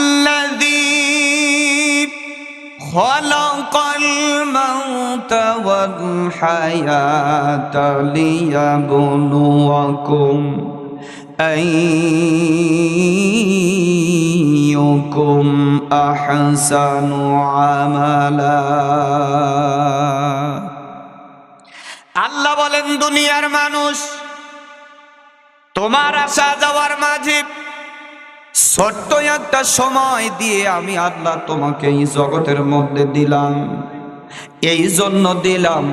الذي خلق الموت والحياة ليبلوكم أيكم أحسن عملا আল্লাহ বলেন, দুনিয়ার মানুষ, তোমার আসা যাওয়ার মাঝে ছোট্ট একটা সময় দিয়ে আমি আল্লাহ তোমাকে এই জগতের মধ্যে দিলাম। এই জন্য দিলাম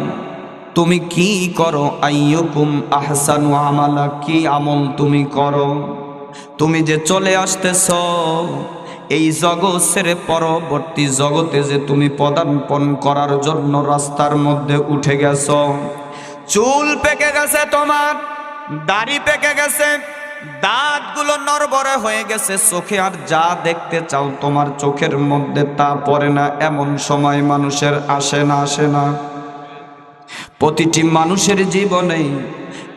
তুমি কি করো, আইয়ুকুম আহসানু আমালা, কি আমল তুমি করো। তুমি যে চলে আসতেছ এই জগৎ ছেড়ে পরবর্তী জগতে যে তুমি পদার্পণ করার জন্য রাস্তার মধ্যে উঠে গেছ, চুল পেকে গেছে, তোমার দাড়ি পেকে গেছে, দাঁতগুলো নড়বড়ে হয়ে গেছে, চোখে আর যা দেখতে চাও তোমার চোখের মধ্যে তা পড়ে না। এমন সময় মানুষের আসে না? আসে না? প্রতিটি মানুষের জীবনে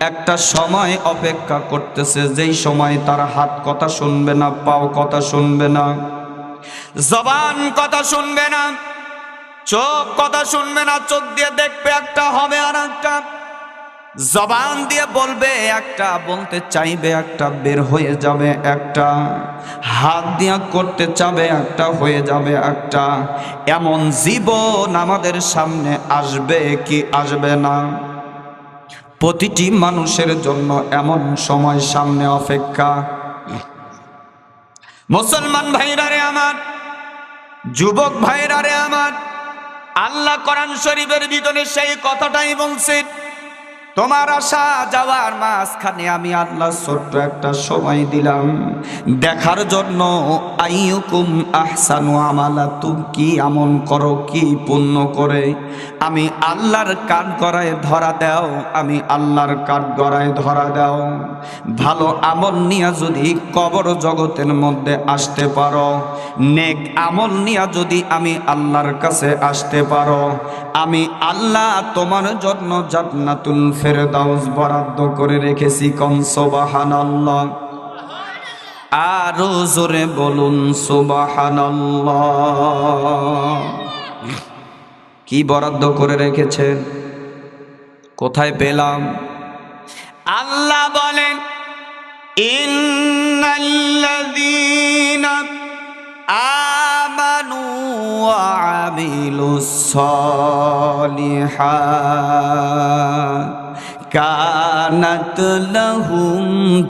একটা সময় অপেক্ষা করতেছে, যেই সময় তার হাত কথা শুনবে না, পাও কথা শুনবে না, জবান কথা শুনবে না, চোখ কথা শুনবে না। চোখ দিয়ে দেখবে একটা, হবে আর একটা, জবান দিয়ে বলবে একটা, বলতে চাইবে একটা, বের হয়ে যাবে একটা, হাত দিয়া করতে চাবে একটা, হয়ে যাবে একটা। এমন জীবন আমাদের সামনে আসবে কি আসবে না? প্রতিটি মানুষের জন্য এমন সময় সামনে অপেক্ষা। মুসলমান ভাইরা রে আমার, যুবক ভাইরা রে আমার, আল্লাহ কোরআন শরীফের ভিতরে সেই কথাটাই বলছেন, তোমার আসা যাওয়ার মাঝখানে আমি আল্লাহ ছোট্ট একটা সময় দিলাম দেখার জন্য। আইয়ুকুম আহসানু আমালা, তুমি কি আমল করো, কি পুণ্য করে। আমি আল্লাহর কাঠ গড়ায় ধরা দাও, আমি আল্লাহর কাঠ গড়ায় ধরা দাও। ভালো আমল নিয়ে যদি কবর জগতের মধ্যে আসতে পারো, নেক আমল নিয়ে যদি আমি আল্লাহর কাছে আসতে পারো, আমি আল্লাহ তোমার জন্য জান্নাতুল ফেরদাউস বরাদ্দ করে রেখেছি। কোন সুবহানাল্লাহ? আরো জোরে বলুন সুবহানাল্লাহ। কি বরাদ্দ করে রেখেছেন? কোথায় পেলাম? আল্লাহ বলেন, ইন্নাল্লাযীনা আমানু ওয়া আমিলুস সালিহাত কানাত লাহুম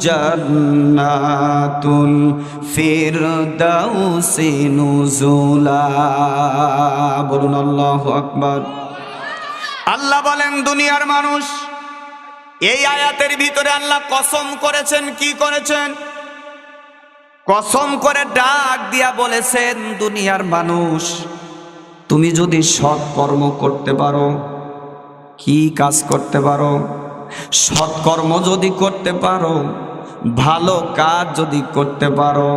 জান্নাতুল ফিরদাউসি নুজুলা। বলুন আল্লাহু আকবার। আল্লাহ বলেন, দুনিয়ার মানুষ, এই আয়াতের ভিতরে আল্লাহ কসম করেছেন। কি করেছেন? কসম করে ডাক দিয়া বলেছেন, দুনিয়ার মানুষ, তুমি যদি সৎ কর্ম করতে পারো, কি কাজ করতে পারো, সৎকর্ম যদি করতে পারো, ভালো কাজ যদি করতে পারো,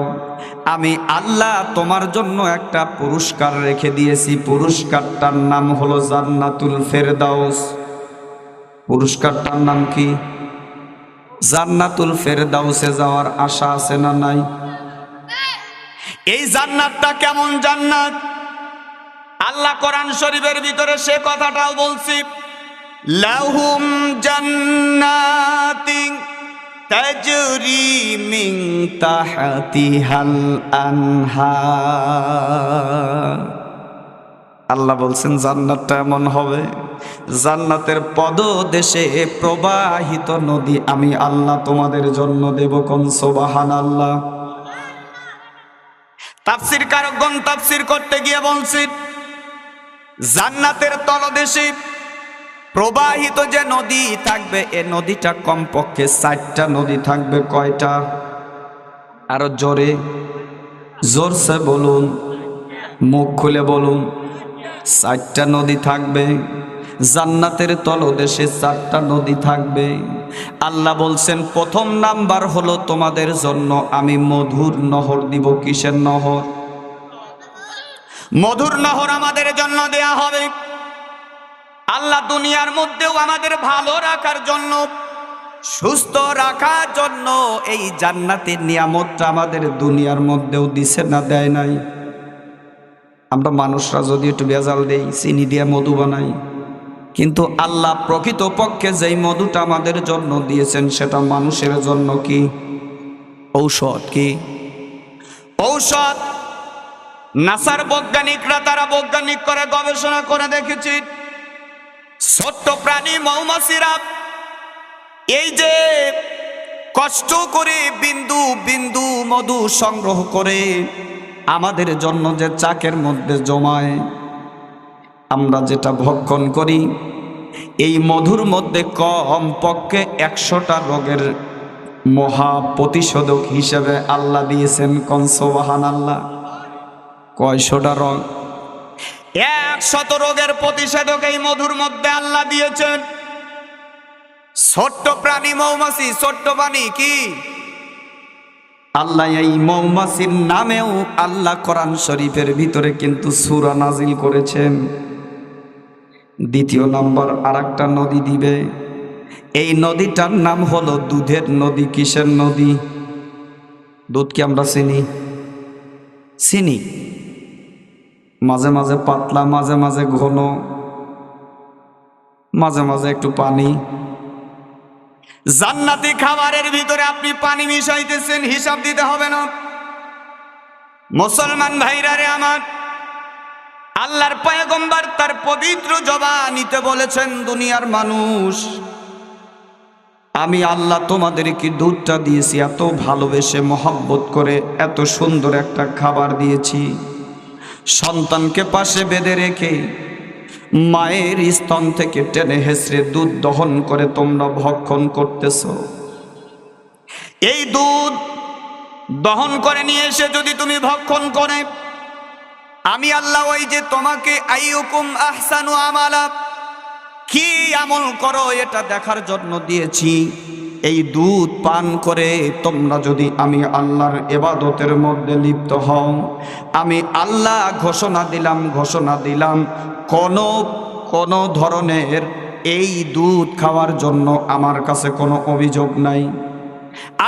আমি আল্লাহ তোমার জন্য একটা পুরস্কার রেখে দিয়েছি। পুরস্কারটার নাম হলো জান্নাতুল ফেরদাউস। পুরস্কারটার নাম কি? জান্নাতুল ফেরদাউসে যাওয়ার আশা আছে না নাই? এই জান্নাতটা কেমন জান্নাত? আল্লাহ কোরআন শরীফের ভিতরে সে কথাটাও বলছি, লাহুম জান্নাতিন তাজরি মিন তাহতিহাল আনহার। আল্লাহ বলছেন জান্নাতটা এমন হবে, জান্নাতের পদদেশে প্রবাহিত নদী আমি আল্লাহ তোমাদের জন্য দেব। কোন সুবহানাল্লাহ। তাফসীর কারকগণ তাফসীর করতে গিয়ে বলছেন, জান্নাতের তলদেশে প্রবাহিত যে নদী থাকবে, এ নদীটা কমপক্ষে 4টা নদী থাকবে। কয়টা? আরো জোরে, জোরসে বলুন, মুখ খুলে বলুন। 4টা নদী থাকবে জান্নাতের তলদেশে, 4টা নদী থাকবে। আল্লাহ বলছেন, প্রথম নাম্বার হলো তোমাদের জন্য আমি মধুর নহর দিব। কিসের নহর? মধুর নহর আমাদের জন্য দেয়া হবে। আল্লাহ দুনিয়ার মধ্যেও আমাদের ভালো রাখার জন্য সুস্থ রাখার জন্য এই জান্নাতের নিয়ামতটা আমাদের দুনিয়ার মধ্যেও দিছে না, দেয় নাই? আমরা মানুষরা যদি একটু ভেজাল দেই, চিনি দিয়ে মধু বানাই, কিন্তু আল্লাহ প্রকৃতপক্ষে যেই মধুটা আমাদের জন্য দিয়েছেন সেটা মানুষের জন্য কি ঔষধ? কি ঔষধ? নাসার বৈজ্ঞানিকরা তারা বৈজ্ঞানিক করে গবেষণা করে দেখেছি, ছোট্ট প্রাণী মৌমাছিরা এই যে কষ্ট করে বিন্দু বিন্দু মধু সংগ্রহ করে আমাদের জন্য যে চাকের মধ্যে জমায়, আমরা যেটা ভক্ষণ করি, এই মধুর মধ্যে কম পক্ষে 100টা রোগের মহা প্রতিষেধক হিসেবে আল্লাহ দিয়েছেন। কোন সুবহানাল্লাহ! কয়শোটা রোগ? 100 রোগের প্রতিষেধক এই মধুর মধ্যে আল্লাহ দিয়েছেন। ছোট্ট প্রাণী মৌমাছি, ছোট্ট প্রাণী কি আল্লাহ এই মৌমাছির নামেও আল্লাহ কোরআন শরীফের ভিতরে কিন্তু সূরা নাজিল করেছেন। দ্বিতীয় নম্বর আরেকটা নদী দিবে, এই নদীটার নাম হলো দুধের নদী। কিসের নদী? দুধ কি আমরা চিনি? চিনি। মাঝে মাঝে পাতলা, মাঝে মাঝে ঘন, মাঝে মাঝে একটু পানি। জান্নাতি খাবারের ভিতরে আপনি পানি মিশাইতেছেন, হিসাব দিতে হবে না। মুসলমান ভাইরা রে আমার, আল্লাহর পয়গম্বর তার পবিত্র জবানিতে বলেছেন, দুনিয়ার মানুষ, আমি আল্লাহ তোমাদেরকে দুধটা দিয়েছি এত ভালোবেসে মহব্বত করে, এত সুন্দর একটা খাবার দিয়েছি, সন্তানকে পাশে বেঁধে রেখে মায়ের স্তন থেকে টেনে হেসড়ে দুধ দহন করে তোমরা ভক্ষণ করতেছ। এই দুধ দহন করে নিয়ে এসে যদি তুমি ভক্ষণ করে, আমি আল্লাহ ওই যে তোমাকে আইয়ুকুম আহসানু আমালা, কি আমল করো এটা দেখার জন্য দিয়েছি। এই দুধ পান করে তোমরা যদি আমি আল্লাহর ইবাদতের মধ্যে লিপ্ত হও, আমি আল্লাহ ঘোষণা দিলাম কোন ধরনের এই দুধ খাওয়ার জন্য আমার কাছে কোনো অভিযোগ নাই।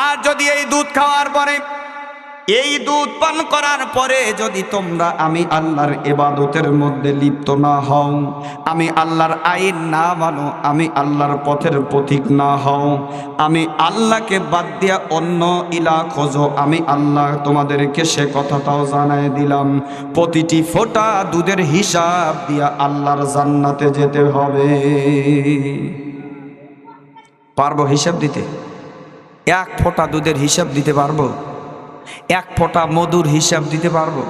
আর যদি এই দুধ খাওয়ার পরে, এই দুধ পান করার পরে যদি তোমরা আমি আল্লাহর ইবাদতের মধ্যে লিপ্ত না হও, আমি আল্লাহর আইন না মানো, আমি আল্লাহর পথের পথিক না হও, আমি আল্লাহকে বাদ দিয়া অন্য ইলাহ খোঁজো, আমি আল্লাহ তোমাদেরকে সে কথাটাও জানাই দিলাম, প্রতিটি ফোঁটা দুধের হিসাব দিয়া আল্লাহর জান্নাতে যেতে হবে। পারবো হিসাব দিতে? এক ফোঁটা দুধের হিসাব দিতে পারবো? এক ফোঁটা মধুর হিসাব দিতে পারবো?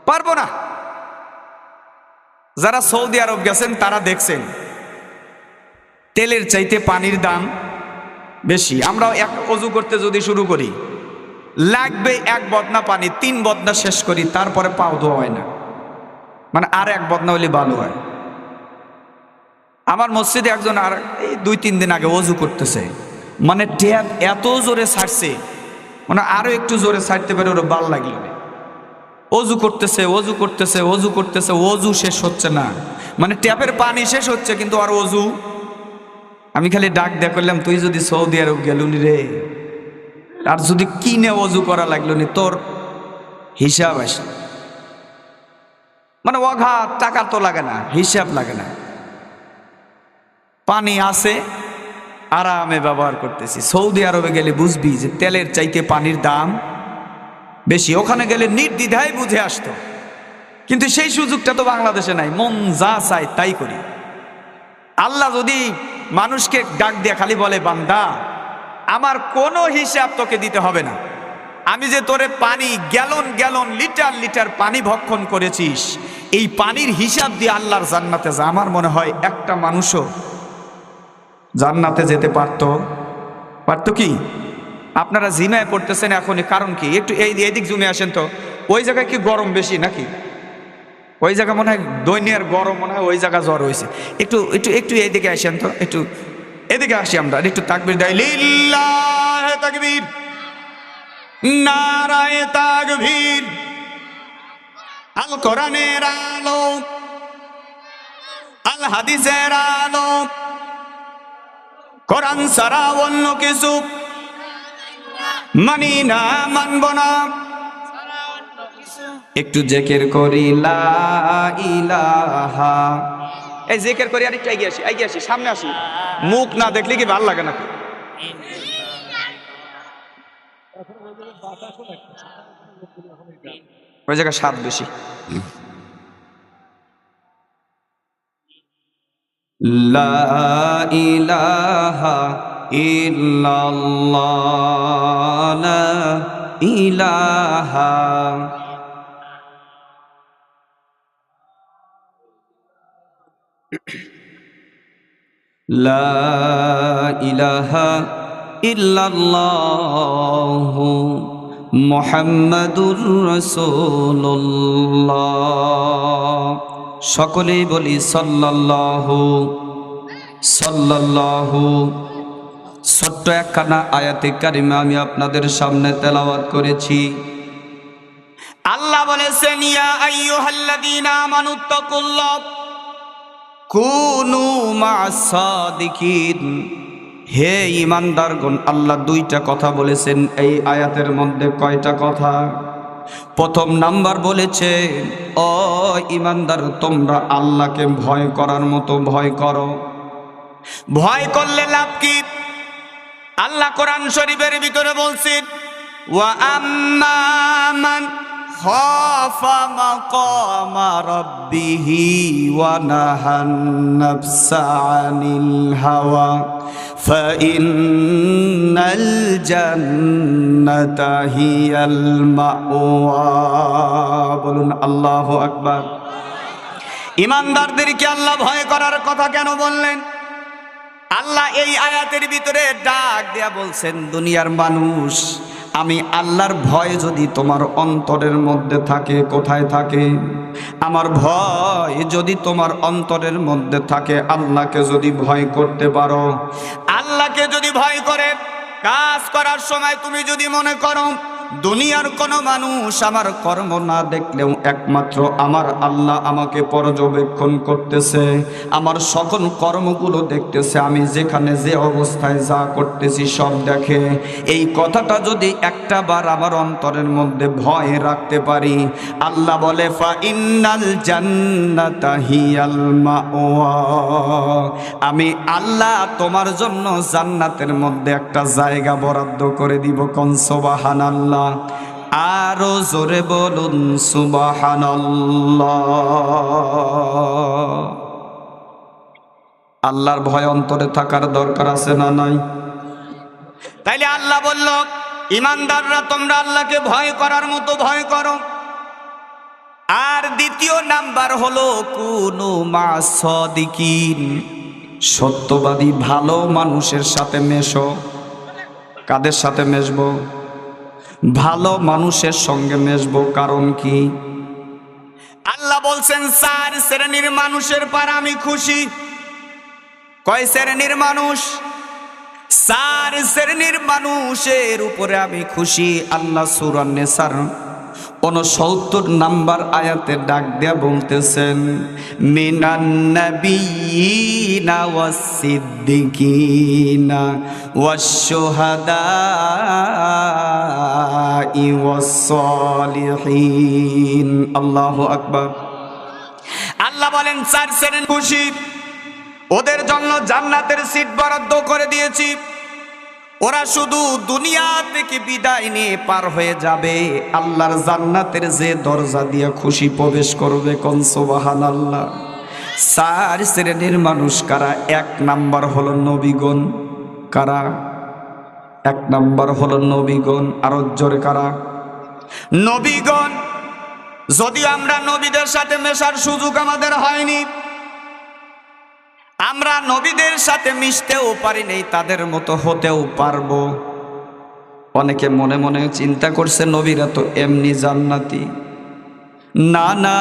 পারবো না। যারা সৌদি আরব গেছেন তারা দেখছেন তেলের চাইতে পানির দাম বেশি। আমরা এক অজু করতে যদি শুরু করি, লাগবে 1 বদনা পানি, 3 বদনা শেষ করি, তারপরে পাও ধোয়া হয় না, মানে আর 1 বদনা হলে ভালো হয়। আমার মসজিদে একজন আর এই 2-3 দিন আগে অজু করতেছে, মানে ট্যাপ এত জোরে ছাড়ছে, মানে আরো একটু জোরে ছাড়তে পারে, ওর ভাল লাগলো। অজু করতেছে অজু শেষ হচ্ছে না, মানে ট্যাপের পানি শেষ হচ্ছে কিন্তু আর অজু। আমি খালি ডাক দেয়া করলাম, তুই যদি সৌদি আরব গেলুনি রে, আর যদি কিনে অজু করা লাগলো নি, তোর হিসাব আসে, মানে অঘাত টাকা তো লাগে না, হিসাব লাগে না, পানি আছে আরামে ব্যবহার করতেছি। সৌদি আরবে গেলে বুঝবি যে তেলের চাইতে পানির দাম বেশি। ওখানে গেলে নির্দ্বিধায় বুঝে আসতো, কিন্তু সেই সুযোগটা তো বাংলাদেশে নাই। মন যা চায় তাই করি। আল্লাহ যদি মানুষকে ডাক দিয়ে খালি বলে, বান্দা আমার কোনো হিসাব তোকে দিতে হবে না, আমি যে তোরে পানি গ্যালন গ্যালন লিটার লিটার পানি ভক্ষণ করেছিস, এই পানির হিসাব দিয়ে আল্লাহর জান্নাতে যা। আমার মনে হয় একটা মানুষও জান্নাতে যেতে পারতো কি? আপনারা জিমায় পড়তেছেন এখনই, কারণ কি? একটু এইদিক জুমে আসেন তো। ওই জায়গায় কি গরম বেশি নাকি? ওই জায়গা মনে হয় দৈনিক গরম, মনে হয় ওই জায়গা জ্বর হয়েছে। একটু একটু একটু এইদিকে আসেন তো, একটু এদিকে আসি আমরা, একটু তাকবীর দেয়, লিল্লাহে তাকবীর, নারায়ে তাকবীর। আল কোরআনের আলো, আল হাদিসের আলো, কোরআন ছাড়া অন্য কিছু মানি না, মানব না। একটু জিকির করি লা ইলাহা। এই জিকির করি আর একটু এগিয়ে আসি, সামনে আসি। মুখ না দেখলে কি ভালো লাগে নাকি? ওই জায়গায় স্বাদ বেশি। লা ইলাহা ইল্লাল্লাহ, লা ইলাহা লা ইলাহা ইল্লাল্লাহ মুহাম্মাদুর রাসূলুল্লাহ। সকলেই বলি সাল্লাল্লাহু সাল্লাল্লাহু। ছোট্ট একখানা আয়াতে কারিমা আমি আপনাদের সামনে তেলাওয়াত করেছি। আল্লাহ বলেছেন, ইয়া আইয়ুহাল্লাযীনা আমানুত্তাকুল্লাহ কুনু মা'আস সাদিকিন। হে ঈমানদারগণ, আল্লাহ দুইটা কথা বলেছেন এই আয়াতের মধ্যে। কয়টা কথা? প্রথম নাম্বার বলেছে, ও ঈমানদার, তোমরা আল্লাহকে ভয় করার মতো ভয় করো। ভয় করলে লাভ কি? আল্লাহ কোরআন শরীফের ভিতরে বলছেন, ওয়া আম্মা মান খাফা মাকামা রাব্বিহি ওয়া নাহান নাফসা আনিল হাওয়া ফাইন্নাল জান্নাতা হিয়াল মাওয়া। বলুন আল্লাহু আকবার। ঈমানদারদেরকে আল্লাহ ভয় করার কথা কেন বললেন? আল্লাহ এই আয়াতের ভিতরে ডাক দেয়া বলছেন, দুনিয়ার মানুষ, আমি আল্লাহর ভয় যদি তোমার অন্তরের মধ্যে থাকে, কোথায় থাকে? আমার ভয় যদি তোমার অন্তরের মধ্যে থাকে, আল্লাহকে যদি ভয় করতে পারো, আল্লাহকে যদি ভয় করে কাজ করার সময় তুমি যদি মনে করো দুনিয়ার কোনো মানুষ আমার কর্ম না দেখলেও একমাত্র আমার আল্লাহ আমাকে পর্যবেক্ষণ করতেছে, আমার সকল কর্মগুলো দেখতেছে, আমি যেখানে যে অবস্থায় যা করতেছি সব দেখে, এই কথাটা যদি একটা বার আমার অন্তরের মধ্যে ভয় রাখতে পারি, আল্লাহ বলে ফাইন্নাল জান্নাতা হিয়াল মাওয়া। আমি আল্লাহ তোমার জন্য জান্নাতের মধ্যে একটা জায়গা বরাদ্দ করে দিব। কোন সুবহানাল্লাহ। আরো জোরে বলুন সুবহানাল্লাহ। আল্লাহর ভয় অন্তরে থাকার দরকার আছে না নাই? তাইলে আল্লাহ বলল, ঈমানদাররা তোমরা আল্লাহকে ভয় করার মতো ভয় করো। আর দ্বিতীয় নাম্বার হলো কুনু মা'আস সাদিকিন। সত্যবাদী ভালো মানুষের সাথে মেশো। কাদের সাথে মেশবো? ভালো মানুষের সঙ্গে মেশবো। কারণ কি? আল্লাহ বলছেন, 4 শ্রেণীর মানুষের পর আমি খুশি। কয় শ্রেণীর মানুষ? 4 শ্রেণীর মানুষের উপরে আমি খুশি। আল্লাহ সূরা নিসার 69 নাম্বার আয়াতে ডাক দিয়া বলতেছেন, মিনান নাবিয়িনা ওয়াস সিদ্দিকিনা ওয়াশ শুহাদাই ওয়াস সালিহিন। আল্লাহু আকবার। আল্লাহ বলেন 4 শ্রেণীর খুশি, ওদের জন্য জান্নাতের সিট বরাদ্দ করে দিয়েছি। ওরা শুধু দুনিয়া থেকে বিদায় নিয়ে পার হয়ে যাবে, আল্লাহর জান্নাতের যে দরজা দিয়ে খুশি প্রবেশ করবে। কোন সুবহানাল্লাহ। 4 শ্রেণীর মানুষ কারা? 1 নাম্বার হলো নবীগণ। কারা? 1 নাম্বার হলো নবীগণ। আরো জোরে কারা? নবীগণ। যদি আমরা নবীদের সাথে মেশার সুযোগ আমাদের হয়নি, আমরা নবীদের সাথে মিশতেও পারি নাই, তাদের মতো হতেও পারবো। অনেকে মনে মনে চিন্তা করছে নবীরা তো এমনি জান্নাতি। না না,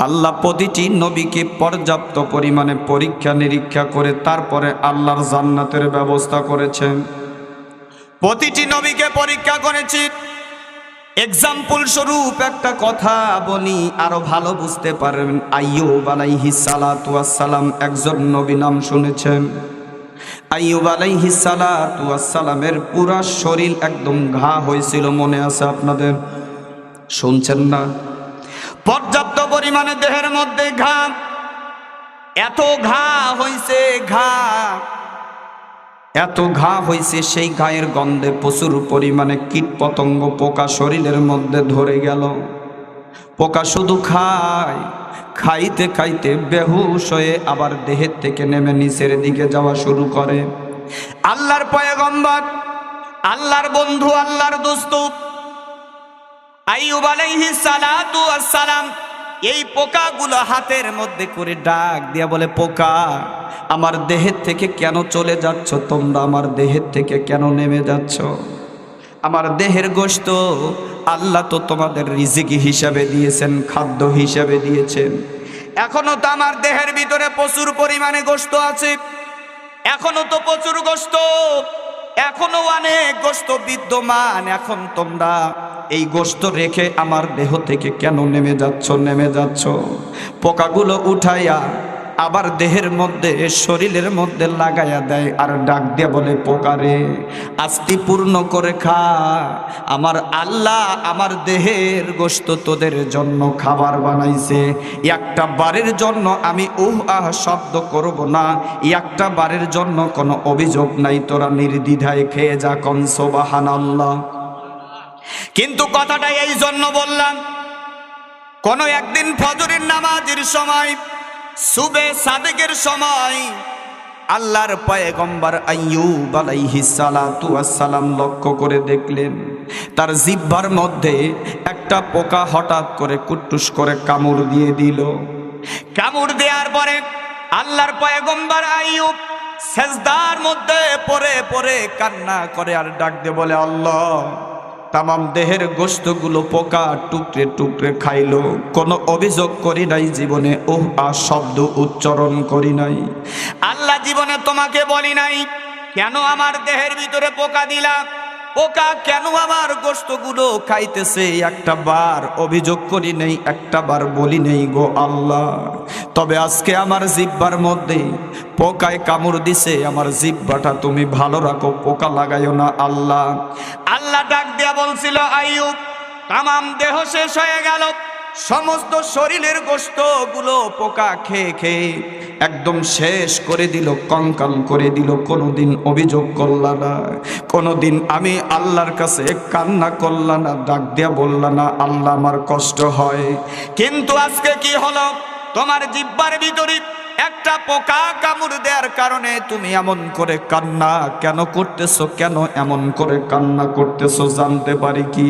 আল্লাহ প্রতিটি নবীকে পর্যাপ্ত পরিমাণে পরীক্ষা নিরীক্ষা করে তারপরে আল্লাহর জান্নাতের ব্যবস্থা করেছেন। প্রতিটি নবীকে পরীক্ষা করেছি। এক্সাম্পল স্বরূপ একটা কথা বলি, আরো ভালো বুঝতে পারবেন। আইয়ুব আলাইহিস সালাতু ওয়াস সালাম একজন নবী, নাম শুনেছেন? আইয়ুব আলাইহিস সালাতু ওয়াস সালামের পুরা শরীর একদম ঘা হয়েছিল, মনে আছে আপনাদের? শুনছেন না? পর্যাপ্ত পরিমাণে দেহের মধ্যে ঘা, এত ঘা হইছে, এত ঘা হইছে, সেই ঘায়ের গন্ধে প্রচুর পরিমাণে কীট পতঙ্গ পোকা শরীরের মধ্যে ধরে গেল। পোকা শুধু খায়, খাইতে খাইতে বেহুশ হয়ে আবার দেহের থেকে নেমে নিচের দিকে যাওয়া শুরু করে। আল্লাহর পয়গম্বর, আল্লাহর বন্ধু, আল্লাহর দোস্ত আইয়ুব আলাইহিস সালাতু ওয়াস সালাম এই পোকাগুলো হাতের মধ্যে করে ডাক দিয়া বলে, পোকা আমার দেহের থেকে কেন চলে যাচ্ছ তোমরা? আমার দেহের থেকে কেন নেমে যাচ্ছ? আমার দেহের গোশত আল্লাহ তো তোমাদের রিজিক হিসাবে দিয়েছেন, খাদ্য হিসাবে দিয়েছেন। এখনো তো আমার দেহের ভিতরে প্রচুর পরিমাণে গোশত আছে, এখনো তো প্রচুর গোশত, এখনো অনেক গোশত বিদ্যমান। এখন তোমরা এই গোশত রেখে আমার দেহ থেকে কেন নেমে যাচ্ছ? পোকাগুলো উঠাইয়া আবার দেহের মধ্যে, শরীরের মধ্যে লাগাইয়া দেয় আর ডাক দিয়ে বলে, পোকারে আস্তি পূর্ণ করে খা। আমার আল্লাহ আমার দেহের গোশত তোদের জন্য খাবার বানাইছে। একটা বারের জন্য আমি আহ শব্দ করব না, একটা বারের জন্য কোনো অভিযোগ নাই, তোরা নির্দ্বিধায় খেয়ে যা। কোন সুবহানাল্লাহ। কিন্তু কথাটা এই জন্য বললাম, কোন একদিন ফজরের নামাজের সময়, সুবে সাদেকের সময় আল্লাহর পয়গম্বর আইয়ুব আলাইহিস সালাতু ওয়াস সালাম লক্ষ্য করে দেখলেন তার জিহ্বার মধ্যে একটা পোকা হঠাৎ করে কুট্টুস করে কামড় দিয়ে দিল। কামড় দেওয়ার পরে আল্লাহর পয়গম্বর আইয়ুব সেজদার মধ্যে পড়ে পড়ে কান্না করে আর ডাক দিয়ে বলে, আল্লাহ তামাম দেহের গোশতগুলো পোকা টুকরে টুকরে খাইলো, কোনো অভিযোগ করি নাই জীবনে, শব্দ উচ্চারণ করি নাই। আল্লাহ জীবনে তোমাকে বলি নাই কেন আমার দেহের ভিতরে পোকা দিলা, পোকা কেন আমার গোশতগুলো খাইতেছে, একটা বার অভিযোগ করি নেই, একটা বার বলি নেই গো আল্লাহ। তবে আজকে আমার জিহ্বার মধ্যে পোকায় কামড় দিছে, আমার জিহ্বাটা তুমি ভালো রাখো, পোকা লাগাইও না আল্লাহ। আল্লাহ ডাক দিয়া বলছিল, আইয়ুব তামাম দেহ শেষ হয়ে গেল, সমস্ত শরীরের গোশতগুলো পোকা খেয়ে খেয়ে একদম শেষ করে দিল, কঙ্কাল করে দিল। কোনোদিন অভিযোগ করলা না, কোনোদিন আমি আল্লাহর কাছে কান্না করলা না, ডাক দিয়া বললা না আল্লাহ আমার কষ্ট হয়। কিন্তু আজকে কি হলো, তোমার জিহ্বার ভিতরে একটা পোকা কামড় দেওয়ার কারণে তুমি এমন করে কান্না কেন করতেছো? কেন এমন করে কান্না করতেছো জানতে পারি কি?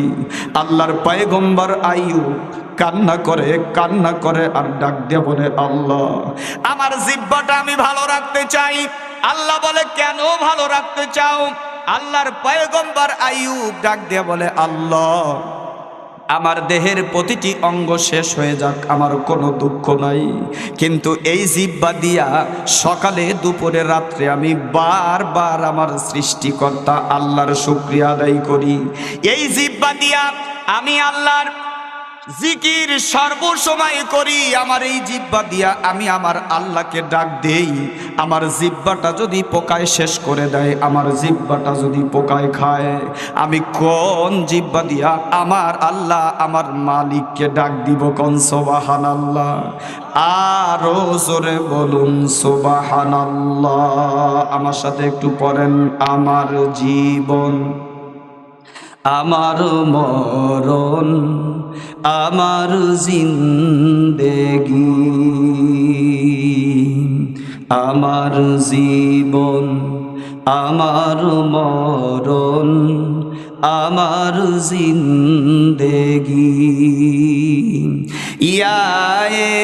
আল্লাহর পয়গম্বর আইয়ুব কান্না করে আর ডাক দিয়ে বলে, আল্লাহ আমার জিহ্বাটা আমি ভালো রাখতে চাই। আল্লাহ বলে, কেন ভালো রাখতে চাও? আল্লাহর পয়গম্বর আইয়ুব ডাক দিয়ে বলে, আল্লাহ আমার দেহের প্রতিটি অঙ্গ শেষ হয়ে যাক, আমার কোনো দুঃখ নাই, কিন্তু এই জিহ্বা দিয়া সকালে দুপুরে রাত্রে আমি বারবার আমার সৃষ্টিকর্তা আল্লাহর শুকরিয়া আদায় করি। এই জিহ্বা দিয়া আমি আল্লাহর জিকির সর্বসময় করি। আমার এই জিহ্বা দিয়া আমি আমার আল্লাহকে ডাক দেই। আমার জিহ্বাটা যদি পোকায় শেষ করে দেয়, আমার জিহ্বাটা যদি পোকায় খায়, আমি কোন জিহ্বা দিয়া আমার আল্লাহ আমার মালিককে ডাক দিব? কোন সুবহানাল্লাহ। আরো জোরে বলুন সুবহানাল্লাহ। আমার সাথে একটু পড়েন, আমার জীবন আমার মরণ আমার জিন্দেগি, আমার জীবন আমার মরণ আমার জিন্দেগি। ইয়া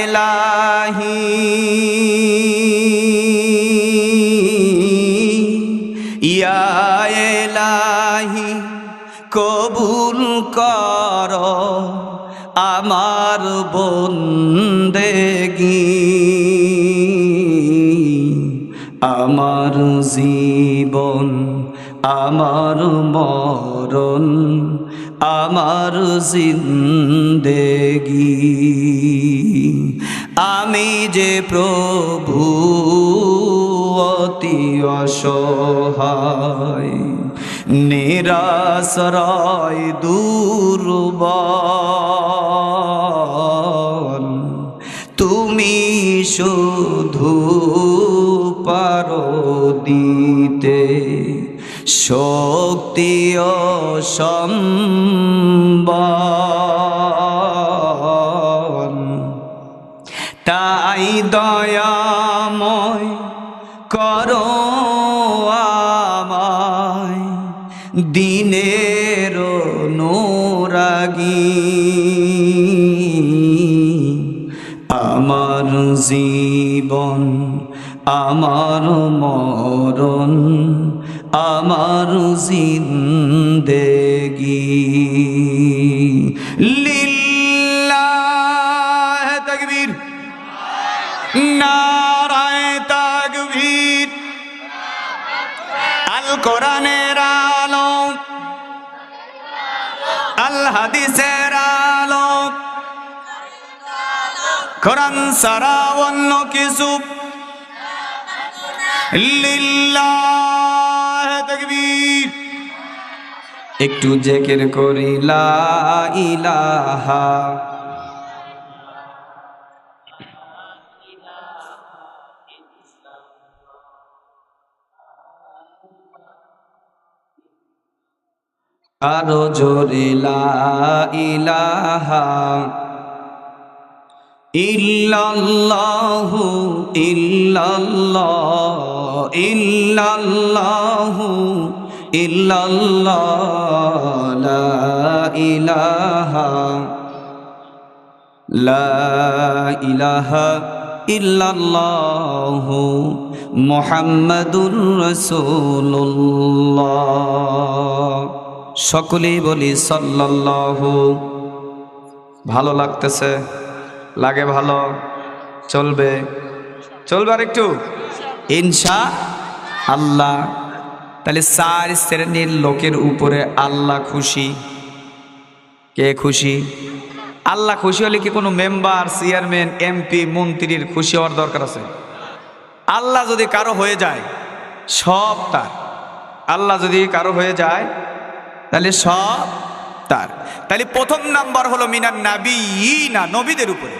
ইলাহি ইয়া ইলাহি কবুল কর আমার বন্দেগি, আমার জীবন আমার মরণ আমার জিন্দেগি। আমি যে প্রভু অতি অসহায়, নিরাশ্রয় দুর্বল, তুমি শুধু পারো দিতে শক্তি ও সম্বল। তাই দয়াময় করো আমায়, দিনের অনুরাগী, আমার জীবন আমার মরণ আমার জিন্দেগি লিল্লাহ তাকবীর, নারায়ে তাকবীর। আল কোরআনের আলো, আল হাদিসের আলো, কোরআন ছাড়া অন্য কিছু লিল্লাহ তাকবীর। একটু জিকির করি লা ইলাহা আরো জোরে লা ইলাহা ইল্লাল্লাহু ইল্লাল্লাহ ইল্লাল্লাহু ইল্লাল্লাহ, লা ইলাহা ইল্লাল্লাহু মুহাম্মাদুর রাসূলুল্লাহ। সকলেই বলি সাল্লাল্লাহু। ভালো লাগতেছে? লাগে ভালো? চলবে? চলবে আর একটু ইনশাআল্লাহ। তাহলে 4 শ্রেণীর লোকের উপরে আল্লাহ খুশি। কে খুশি? আল্লাহ খুশি হলে কি কোনো মেম্বার, চেয়ারম্যান, এমপি, মন্ত্রীর খুশি হওয়ার দরকার আছে? আল্লাহ যদি কারো হয়ে যায় সব তার। আল্লাহ যদি কারো হয়ে যায় তাহলে সব তার। তাহলে প্রথম নাম্বার হলো মিনান নাবিয়িনা, নবীদের উপরে,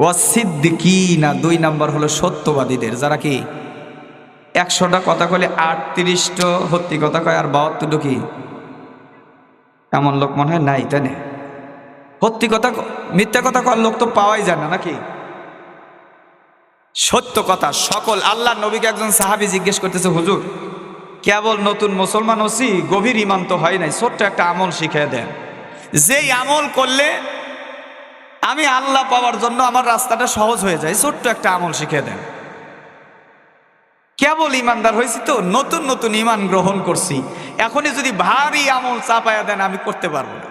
ওয়াসিদ্দিকিনা 2 নাম্বার হলো সত্যবাদীদের, যারা কি 100টা কথা কইলে 38টা সত্যি কথা কয় আর 72টা কি? এমন লোক মনে হয় নাই, তাই না? সত্যি কথা মিথ্যা কথা কর লোক তো পাওয়াই যায় না, নাকি? সত্য কথা সকল। আল্লাহ নবীকে একজন সাহাবী জিজ্ঞেস করতেছে, হুজুর কেবল নতুন মুসলমান হচ্ছি, গভীর ইমান তো হয় নাই, ছোট্ট একটা আমল শিখিয়ে দেন, যেই আমল করলে আমি আল্লাহ পাওয়ার জন্য আমার রাস্তাটা সহজ হয়ে যায়, ছোট্ট একটা আমল শিখিয়ে দেন। কেবল ইমানদার হয়েছি তো, নতুন নতুন ইমান গ্রহণ করছি, এখনই যদি ভারী আমল চাপায়া দেন আমি করতে পারবো না,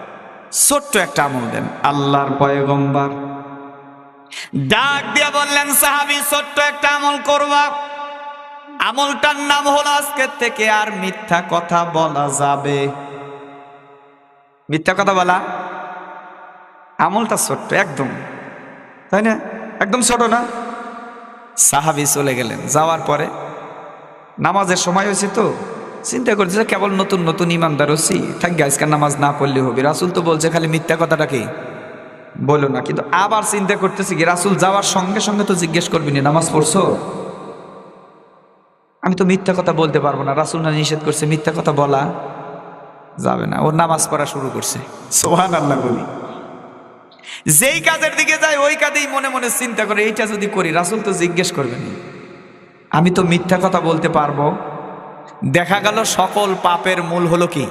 ছোট্ট একটা আমল দেন। আল্লাহর পয়গম্বর ডাক দিয়ে বললেন, সাহাবী ছোট্ট একটা আমল করবা, আমলটার নাম হলো আজকের থেকে আর মিথ্যা কথা বলা যাবে। মিথ্যা কথা বলা আমলটা ছোট্ট একদম, তাই না? একদম ছোট না? সাহাবী চলে গেলেন। যাওয়ার পরে নামাজের সময় হয়েছে তো চিন্তা করছে কেবল নতুন নতুন ইমানদার হচ্ছি, থাকি আজকাল নামাজ না পড়লে হবে, রাসূল তো বলছে খালি মিথ্যা কথাটা কি বলো না। কিন্তু আবার চিন্তা করতেছি কি, রাসূল যাওয়ার সঙ্গে সঙ্গে তো জিজ্ঞেস করবি না নামাজ পড়ছো, আমি তো মিথ্যা কথা বলতে পারবো না, রাসূল না নিষেধ করছে মিথ্যা কথা বলা যাবে না। ওর নামাজ পড়া শুরু করছে, সুবহানাল্লাহ বলি। যেই কাজের দিকে যায় ওই কাজেই মনে মনে চিন্তা করে এইটা যদি করি রাসূল তো জিজ্ঞেস করবেন, আমি তো মিথ্যা কথা বলতে পারবো। দেখা গেল সকল পাপের মূল হলো কি?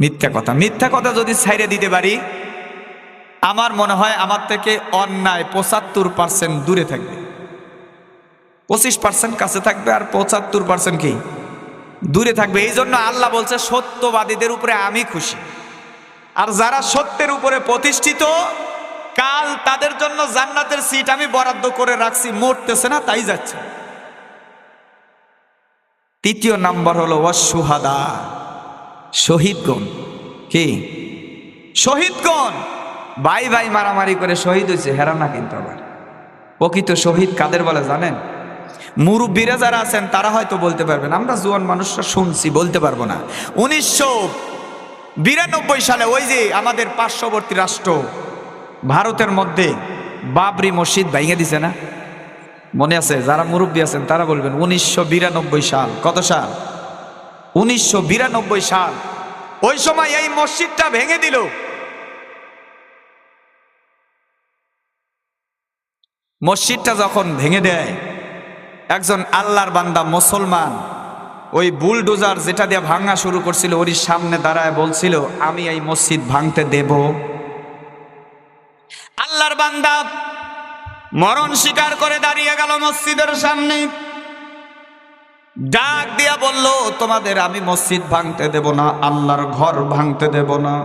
মিথ্যা কথা। মিথ্যা কথা যদি ছাইড়ে দিতে পারি, আমার মনে হয় আমার থেকে অন্যায় 75% দূরে থাকবে, 25% কাছে থাকবে আর 75% কি দূরে থাকবে। এই জন্য আল্লাহ বলছে সত্যবাদীদের উপরে আমি খুশি, আর যারা সত্যের উপরে প্রতিষ্ঠিত কাল তাদের জন্য জান্নাতের সিট আমি বরাদ্দ করে রাখছি, মরতেছে না তাই যাচ্ছে। 3য় নাম্বার হলো ওয়াসশুহাদা, শহীদগণ। কি? শহীদগণ ভাই ভাই মারামারি করে শহীদ হয়েছে, হেরা না। কিন্তু আবার প্রকৃত শহীদ কাদের বলে জানেন? মুরব্বীরা যারা আছেন তারা হয়তো বলতে পারবেন, আমরা জোয়ান মানুষরা শুনছি, বলতে পারবো না। 1992 সালে ওই যে আমাদের পার্শ্ববর্তী রাষ্ট্র ভারতের মধ্যে বাবরি মসজিদ ভেঙে দিছে না, মনে আছে? যারা মুরব্বী আছেন তারা বলবেন। 1992 সাল, কত সাল? 1992 সাল। ওই সময় এই মসজিদটা ভেঙে দিল। মসজিদটা যখন ভেঙে দেয়, একজন আল্লাহর বান্দা মুসলমান ওই বুলডোজার যেটা দিয়ে ভাঙা শুরু করছিল ওর সামনে দাঁড়ায় বলছিল, আমি এই মসজিদ ভাঙতে দেব। আল্লাহর বান্দা মরণ স্বীকার করে দাঁড়িয়ে গেল মসজিদের সামনে, ডাক দিয়া বলল, তোমাদের আমি মসজিদ ভাঙতে দেব না, আল্লাহর ঘর ভাঙতে দেব না।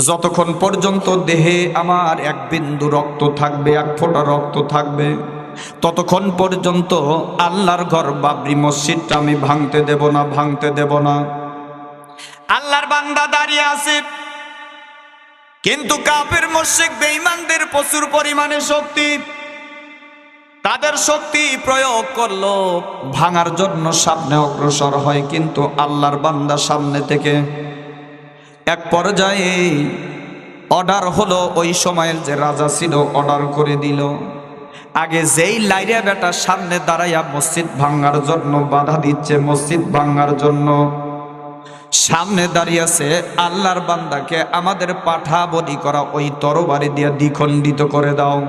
যতক্ষণ পর্যন্ত দেহে আমার এক বিন্দু রক্ত থাকবে, এক ফোঁটা রক্ত থাকবে, ততক্ষণ পর্যন্ত আল্লাহর ঘর বাবরি মসজিদটা আমি ভাঙতে দেব না, ভাঙতে দেব না। আল্লাহর বান্দা দাঁড়িয়ে আছে, কিন্তু কাফের মুশরিক বেঈমানদের প্রচুর পরিমাণে শক্তি, তাদের শক্তি প্রয়োগ করলো ভাঙার জন্য, সামনে অগ্রসর হয়, কিন্তু আল্লাহর বান্দা সামনে থেকে এক পর্যায়ে অর্ডার হলো, ওই সময়ের যে রাজা ছিল অর্ডার করে দিল, আগে যেই লাইরা বেটা সামনে দাঁড়াইয়া মসজিদ ভাঙার জন্য বাধা দিচ্ছে, মসজিদ ভাঙার জন্য সামনে দাঁড়িয়েছে, আল্লাহর বান্দাকে আমাদের পাঠা বলি করা ওই তরবারি দিয়ে দ্বিখণ্ডিত করে দাও।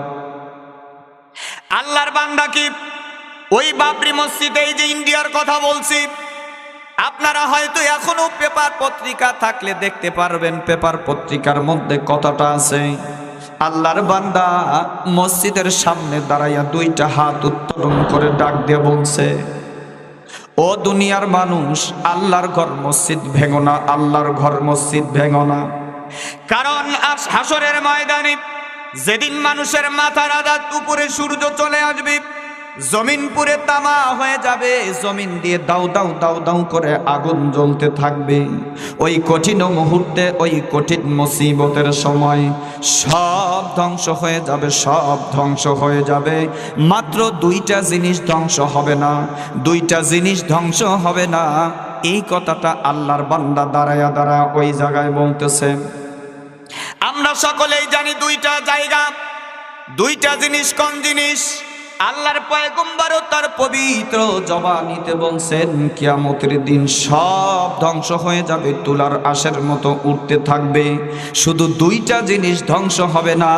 আল্লাহর বান্দা কি ওই বাবরি মসজিদে, এই যে ইন্ডিয়ার কথা বলছি, আপনারা হয়তো এখনো পেপার পত্রিকা থাকলে দেখতে পারবেন, পেপার পত্রিকার মধ্যে কথাটা আছে। আল্লাহর বান্দা মসজিদের সামনে দাঁড়াইয়া দুইটা হাত উত্তোলন করে ডাক দিয়ে বলছে, ও দুনিয়ার মানুষ, আল্লাহর ঘর মসজিদ ভেঙো না, আল্লাহর ঘর মসজিদ ভেঙো না। কারণ হাসরের ময়দানে যেদিন মানুষের মাথার আঘাত উপরে সূর্য চলে আসবে, জমিন পুরে তামা হয়ে যাবে, জমিন দিয়ে দাউ দাউ দাউ দাউ করে আগুন জ্বলতে থাকবে, ওই কঠিন মুহূর্তে, ওই কঠিন মুসিবতের সময় সব ধ্বংস হয়ে যাবে, সব ধ্বংস হয়ে যাবে। মাত্র দুইটা জিনিস ধ্বংস হবে না, দুইটা জিনিস ধ্বংস হবে না। এই কথাটা আল্লাহর বান্দা দাঁড়ায়া দাঁড়া ওই জায়গায় বলতেছে। আমরা সকলেই জানি দুইটা জায়গা, দুইটা জিনিস। কোন জিনিস? আল্লাহর পয়গম্বরও তার পবিত্র জবানিতে বলছেন, কিয়ামতের দিন সব ধ্বংস হয়ে যাবে, তুলার আঁশের মতো উঠতে থাকবে, শুধু দুইটা জিনিস ধ্বংস হবে না।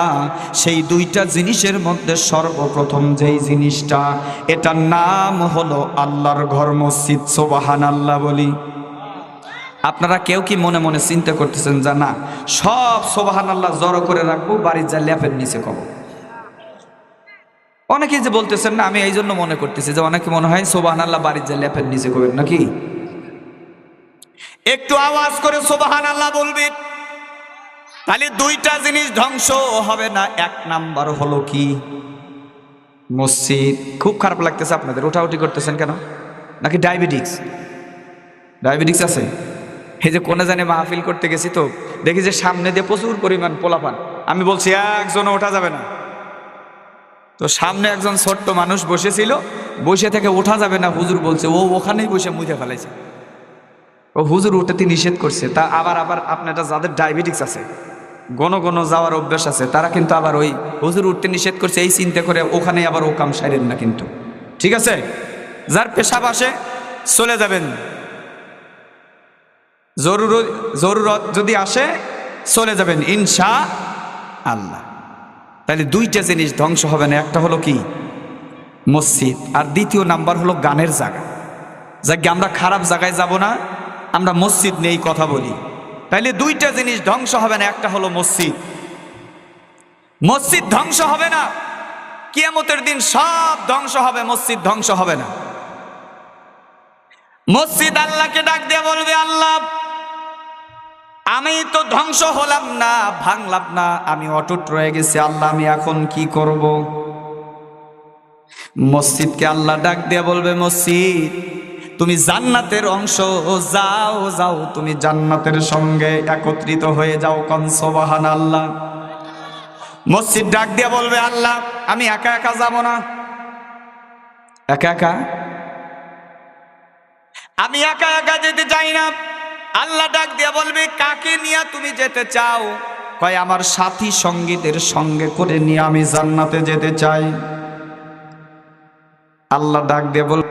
সেই দুইটা জিনিসের মধ্যে সর্বপ্রথম যেই জিনিসটা, এটার নাম হলো আল্লাহর ঘর মসজিদ। সুবহানাল্লাহ বলি। আপনারা কেউ কি মনে মনে চিন্তা করতেছেন যে না, সব সুবহানাল্লাহ জড়ো করে রাখবো, বাড়ির যা ল্যাপের নিচে কব? অনেকে যে বলতেছেন না, আমি এই জন্য মনে করতেছি যে অনেকে মনে হয় সুবহানাল্লাহ বাড়ির যা ল্যাপের নিচে করবেন নাকি। একটু আওয়াজ করে সুবহানাল্লাহ বলবেন, তাহলে দুইটা জিনিস ধ্বংস হবে না। এক নাম্বার হলো কি? মসজিদ। খুব খারাপ লাগতেছে আপনাদের, ওঠাউঠি করতেছেন কেন? নাকি ডায়াবেটিক্স? ডায়াবেটিক্স আছে? এই যে কোনে জানে মাহফিল করতে গেছি, তো দেখি যে সামনে দিয়ে প্রচুর পরিমাণ পোলাপান, আমি বলছি একজনও ওঠা যাবে না, তো সামনে একজন ছোট্ট মানুষ বসেছিল, বসে থেকে ওঠা যাবে না, হুজুর বলছে, ও ওখানেই বসে মুছে ফেলাইছে, ও হুজুর উঠতে নিষেধ করছে। তা আবার আপনারা যাদের ডায়াবেটিক্স আছে, ঘন ঘন যাওয়ার অভ্যাস আছে, তারা কিন্তু আবার ওই হুজুর উঠতে নিষেধ করছে এই চিন্তা করে ওখানে আবার ও কাম সারেন না কিন্তু, ঠিক আছে? যার পেশাব আসে চলে যাবেন, জরুরত যদি আসে চলে যাবেন ইনশাআল্লাহ। তাহলে দুইটা জিনিস ধ্বংস হবে না, একটা হলো কি? মসজিদ, আর দ্বিতীয় নাম্বার হলো গানের জায়গা। যাকে আমরা খারাপ জায়গায় যাব না, আমরা মসজিদ নিয়েই কথা বলি। তাইলে দুইটা জিনিস ধ্বংস হবে না, একটা হলো মসজিদ। মসজিদ ধ্বংস হবে না, কিয়ামতের দিন সব ধ্বংস হবে, মসজিদ ধ্বংস হবে না। মসজিদ আল্লাহকে ডাক দিয়ে বলবে, আল্লাহ আমি তো ধ্বংস হলাম না, ভাঙলাম না, আমি অটুট রয়ে গেছি, আল্লাহ আমি এখন কি করব? মসজিদকে আল্লাহ ডাক দিয়ে বলবে, মসজিদ তুমি জান্নাতের অংশ, যাও যাও, তুমি জান্নাতের সঙ্গে একত্রিত হয়ে যাও। কোন সুবহানাল্লাহ। মসজিদ ডাক দিয়ে বলবে, আল্লাহ আমি একা একা যাব না, একা একা? আমি একা একা যেতে চাই না। আল্লাহ ডাক দিয়ে বলবে, কাকে নিয়ে তুমি যেতে চাও? কয়, আমার সাথী সঙ্গীদের সঙ্গে করে নিয়ে আমি জান্নাতে যেতে চাই। আল্লাহ ডাক দিয়ে বলবে,